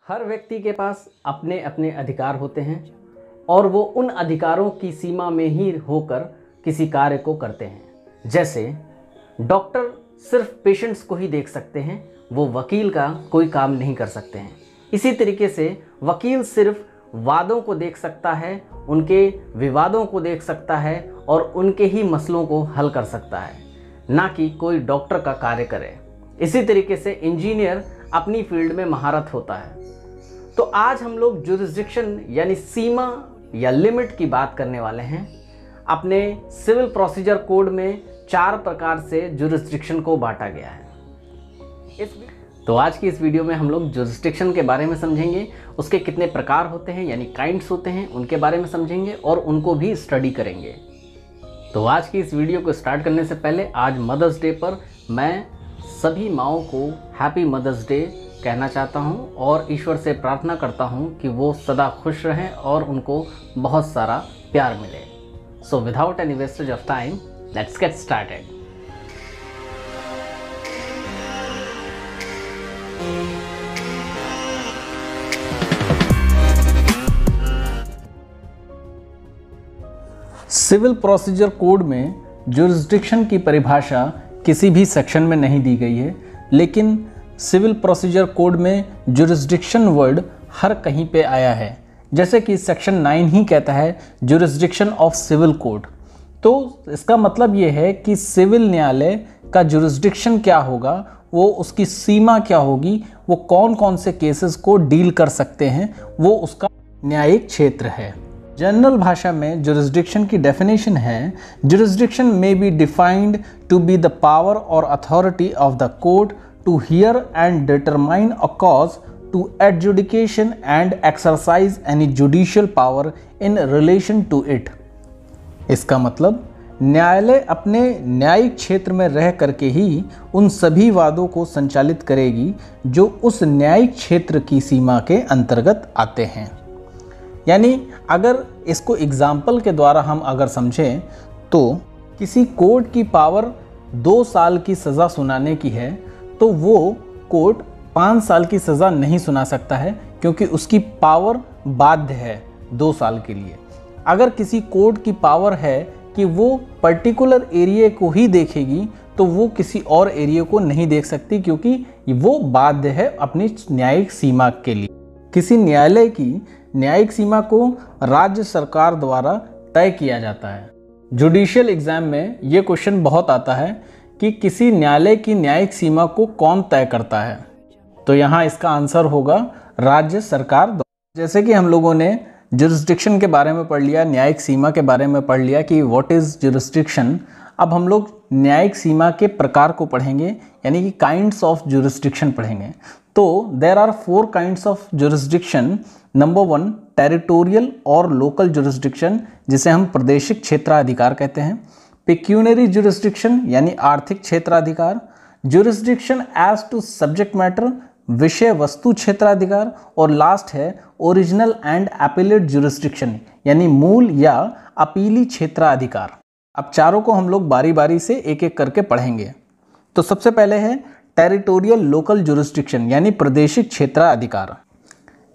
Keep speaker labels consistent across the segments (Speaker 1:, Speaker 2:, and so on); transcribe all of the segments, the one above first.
Speaker 1: हर व्यक्ति के पास अपने अपने अधिकार होते हैं और वो उन अधिकारों की सीमा में ही होकर किसी कार्य को करते हैं। जैसे डॉक्टर सिर्फ पेशेंट्स को ही देख सकते हैं, वो वकील का कोई काम नहीं कर सकते हैं। इसी तरीके से वकील सिर्फ वादों को देख सकता है, उनके विवादों को देख सकता है और उनके ही मसलों को हल कर सकता है, ना कि कोई डॉक्टर का कार्य करे। इसी तरीके से इंजीनियर अपनी फील्ड में महारत होता है। तो आज हम लोग जुरिस्डिक्शन यानी सीमा या लिमिट की बात करने वाले हैं। अपने सिविल प्रोसीजर कोड में 4 प्रकार से जुरिस्डिक्शन को बांटा गया है। तो आज की इस वीडियो में हम लोग जुरिस्डिक्शन के बारे में समझेंगे, उसके कितने प्रकार होते हैं यानी काइंड्स होते हैं उनके बारे में समझेंगे और उनको भी स्टडी करेंगे। तो आज की इस वीडियो को स्टार्ट करने से पहले आज मदर्स डे पर मैं सभी माँओं को हैप्पी मदर्स डे कहना चाहता हूं और ईश्वर से प्रार्थना करता हूं कि वो सदा खुश रहें और उनको बहुत सारा प्यार मिले। So without any wastage of time, let's get started. Civil procedure code में जुरिस्डिक्शन की परिभाषा किसी भी सेक्शन में नहीं दी गई है, लेकिन सिविल प्रोसीजर कोड में जुरिस्डिक्शन वर्ड हर कहीं पे आया है। जैसे कि सेक्शन 9 ही कहता है जुरिस्डिक्शन ऑफ सिविल कोड। तो इसका मतलब ये है कि सिविल न्यायालय का जुरिस्डिक्शन क्या होगा, वो उसकी सीमा क्या होगी, वो कौन कौन से केसेस को डील कर सकते हैं, वो उसका न्यायिक क्षेत्र है। जनरल भाषा में जुरिस्डिक्शन की डेफिनेशन है, jurisdiction may be defined to be the power और authority of the court to hear and determine a cause, to adjudication and exercise any judicial power in relation to it। इसका मतलब न्यायालय अपने न्यायिक क्षेत्र में रह करके ही उन सभी वादों को संचालित करेगी जो उस न्यायिक क्षेत्र की सीमा के अंतर्गत आते हैं। यानी अगर इसको एग्जाम्पल के द्वारा हम अगर समझें तो किसी कोर्ट की पावर 2 साल की सज़ा सुनाने की है, तो वो कोर्ट 5 साल की सज़ा नहीं सुना सकता है क्योंकि उसकी पावर बाध्य है 2 साल के लिए। अगर किसी कोर्ट की पावर है कि वो पर्टिकुलर एरिया को ही देखेगी, तो वो किसी और एरिया को नहीं देख सकती क्योंकि वो बाध्य है अपनी न्यायिक सीमा के लिए। किसी न्यायालय की न्यायिक सीमा को राज्य सरकार द्वारा तय किया जाता है। जुडिशियल एग्जाम में ये क्वेश्चन बहुत आता है कि किसी न्यायालय की न्यायिक सीमा को कौन तय करता है, तो यहाँ इसका आंसर होगा राज्य सरकार। जैसे कि हम लोगों ने जुरिस्डिक्शन के बारे में पढ़ लिया, न्यायिक सीमा के बारे में पढ़ लिया कि व्हाट इज़ जुरिस्डिक्शन। अब हम लोग न्यायिक सीमा के प्रकार को पढ़ेंगे यानी कि काइंड्स ऑफ जुरिस्डिक्शन पढ़ेंगे। तो there are 4 kinds of jurisdiction. Number 1 territorial और लोकल जुरिस्डिक्शन, जिसे हम प्रादेशिक क्षेत्राधिकार कहते हैं। पेक्यूनरी जुरिस्डिक्शन यानी आर्थिक क्षेत्राधिकार। Jurisdiction as to subject matter, विषय वस्तु क्षेत्राधिकार। और लास्ट है ओरिजिनल एंड अपीलेट जुरिस्डिक्शन यानी मूल या अपीली क्षेत्राधिकार। अब चारों को हम लोग बारी बारी से एक एक करके पढ़ेंगे। तो सबसे पहले है टेरिटोरियल लोकल जुरिस्डिक्शन यानी प्रादेशिक क्षेत्राधिकार।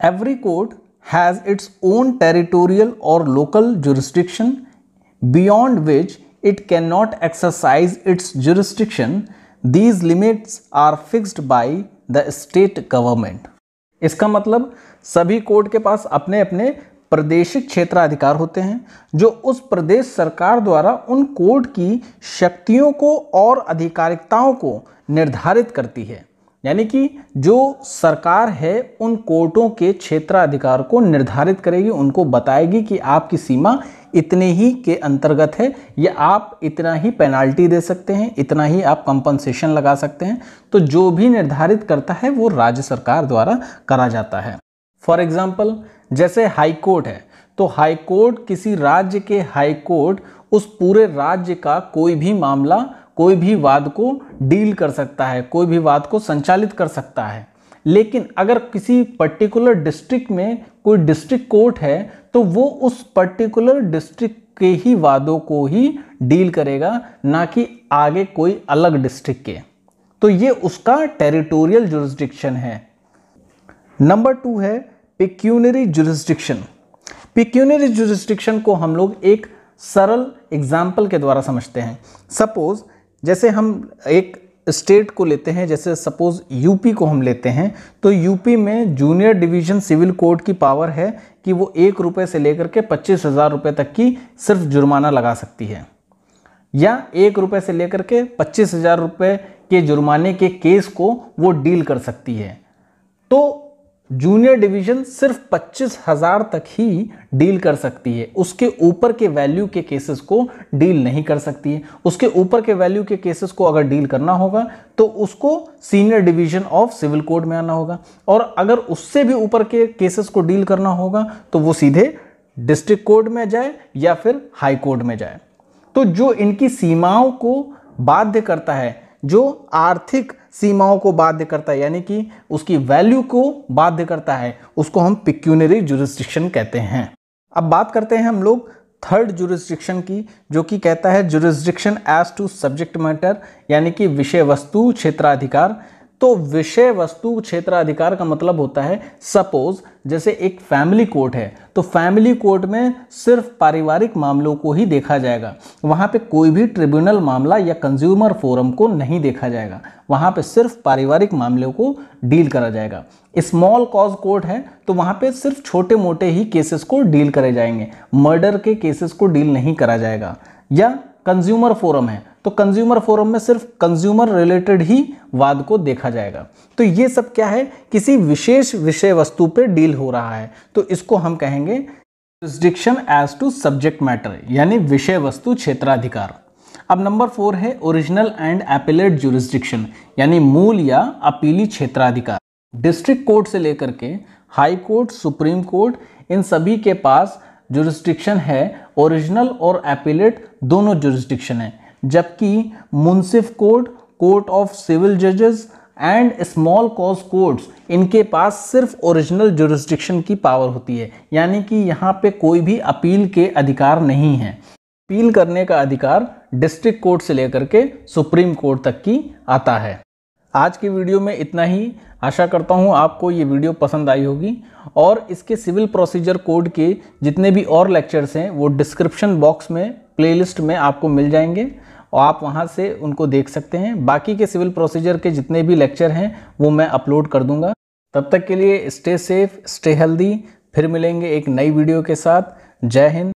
Speaker 1: Every court has its own territorial और local jurisdiction beyond which it cannot exercise its jurisdiction. These limits are fixed by the state government। इसका मतलब सभी कोर्ट के पास अपने अपने प्रादेशिक क्षेत्राधिकार होते हैं जो उस प्रदेश सरकार द्वारा उन कोर्ट की शक्तियों को और अधिकारिकताओं को निर्धारित करती है। यानी कि जो सरकार है उन कोर्टों के क्षेत्राधिकार को निर्धारित करेगी, उनको बताएगी कि आपकी सीमा इतने ही के अंतर्गत है या आप इतना ही पेनाल्टी दे सकते हैं, इतना ही आप कंपनसेशन लगा सकते हैं। तो जो भी निर्धारित करता है वो राज्य सरकार द्वारा करा जाता है। फॉर एग्जाम्पल जैसे हाई कोर्ट है, तो हाई कोर्ट किसी राज्य के हाई कोर्ट उस पूरे राज्य का कोई भी मामला, कोई भी वाद को डील कर सकता है, कोई भी वाद को संचालित कर सकता है। लेकिन अगर किसी पर्टिकुलर डिस्ट्रिक्ट में कोई डिस्ट्रिक्ट कोर्ट है, तो वो उस पर्टिकुलर डिस्ट्रिक्ट के ही वादों को ही डील करेगा, ना कि आगे कोई अलग डिस्ट्रिक्ट के। तो ये उसका टेरिटोरियल जुरिस्डिक्शन है। नंबर 2 है पेक्यूनरी जुरिस्डिक्शन। पेक्यूनरी जुरिस्डिक्शन को हम लोग एक सरल एग्जाम्पल के द्वारा समझते हैं। सपोज जैसे हम एक स्टेट को लेते हैं, जैसे सपोज यूपी को हम लेते हैं, तो यूपी में जूनियर डिवीजन सिविल कोर्ट की पावर है कि वो 1 रुपये से लेकर के 25,000 रुपये तक की सिर्फ जुर्माना लगा सकती है, या 1 रुपये से लेकर के 25,000 रुपये के जुर्माने के केस को वो डील कर सकती है। तो जूनियर डिवीजन सिर्फ 25,000 तक ही डील कर सकती है, उसके ऊपर के वैल्यू के केसेस को डील नहीं कर सकती है। उसके ऊपर के वैल्यू के केसेस को अगर डील करना होगा तो उसको senior division of civil court में आना होगा, और अगर उससे भी ऊपर के केसेस को डील करना होगा तो वो सीधे डिस्ट्रिक्ट कोर्ट में जाए या फिर हाई कोर्ट में जाए। तो जो इनकी सीमाओं को बाध्य करता है, जो आर्थिक सीमाओं को बाध्य करता है, यानी कि उसकी वैल्यू को बाध्य करता है, उसको हम पेक्यूनरी जुरिस्डिक्शन कहते हैं। अब बात करते हैं हम लोग थर्ड जुरिस्डिक्शन की, जो कि कहता है jurisdiction as to subject matter, यानी कि विषय वस्तु क्षेत्राधिकार। तो विषय वस्तु क्षेत्राधिकार का मतलब होता है, सपोज जैसे एक फैमिली कोर्ट है, तो फैमिली कोर्ट में सिर्फ पारिवारिक मामलों को ही देखा जाएगा, वहाँ पे कोई भी ट्रिब्यूनल मामला या कंज्यूमर फोरम को नहीं देखा जाएगा, वहाँ पे सिर्फ पारिवारिक मामलों को डील करा जाएगा। स्मॉल कॉज कोर्ट है तो वहाँ पे सिर्फ छोटे मोटे ही केसेस को डील करे जाएंगे, मर्डर के केसेस को डील नहीं करा जाएगा। या कंज्यूमर फोरम है तो कंज्यूमर फोरम में सिर्फ कंज्यूमर रिलेटेड ही वाद को देखा जाएगा। तो ये सब क्या है, किसी विशेष विषय वस्तु पे डील हो रहा है, तो इसको हम कहेंगे jurisdiction as to subject matter, यानी विषय वस्तु क्षेत्राधिकार। अब नंबर 4 है ओरिजिनल एंड एपेलेट जुरिस्डिक्शन, यानी मूल या अपीली क्षेत्राधिकार। डिस्ट्रिक्ट कोर्ट से लेकर के हाई कोर्ट, सुप्रीम कोर्ट, इन सभी के पास जुरिस्डिक्शन है, ओरिजिनल और एपेलेट दोनों जुरिस्डिक्शन है। जबकि मुंसिफ कोर्ट, कोर्ट ऑफ सिविल जजेस एंड स्मॉल कॉज कोर्ट्स, इनके पास सिर्फ ओरिजिनल जुरिस्डिक्शन की पावर होती है, यानी कि यहाँ पे कोई भी अपील के अधिकार नहीं है। अपील करने का अधिकार डिस्ट्रिक्ट कोर्ट से लेकर के सुप्रीम कोर्ट तक की आता है। आज की वीडियो में इतना ही। आशा करता हूँ आपको ये वीडियो पसंद आई होगी, और इसके सिविल प्रोसीजर कोड के जितने भी और लेक्चर्स हैं वो डिस्क्रिप्शन बॉक्स में प्लेलिस्ट में आपको मिल जाएंगे, और आप वहाँ से उनको देख सकते हैं। बाकी के सिविल प्रोसीजर के जितने भी लेक्चर हैं वो मैं अपलोड कर दूंगा। तब तक के लिए स्टे सेफ, स्टे हेल्दी। फिर मिलेंगे एक नई वीडियो के साथ। जय हिंद।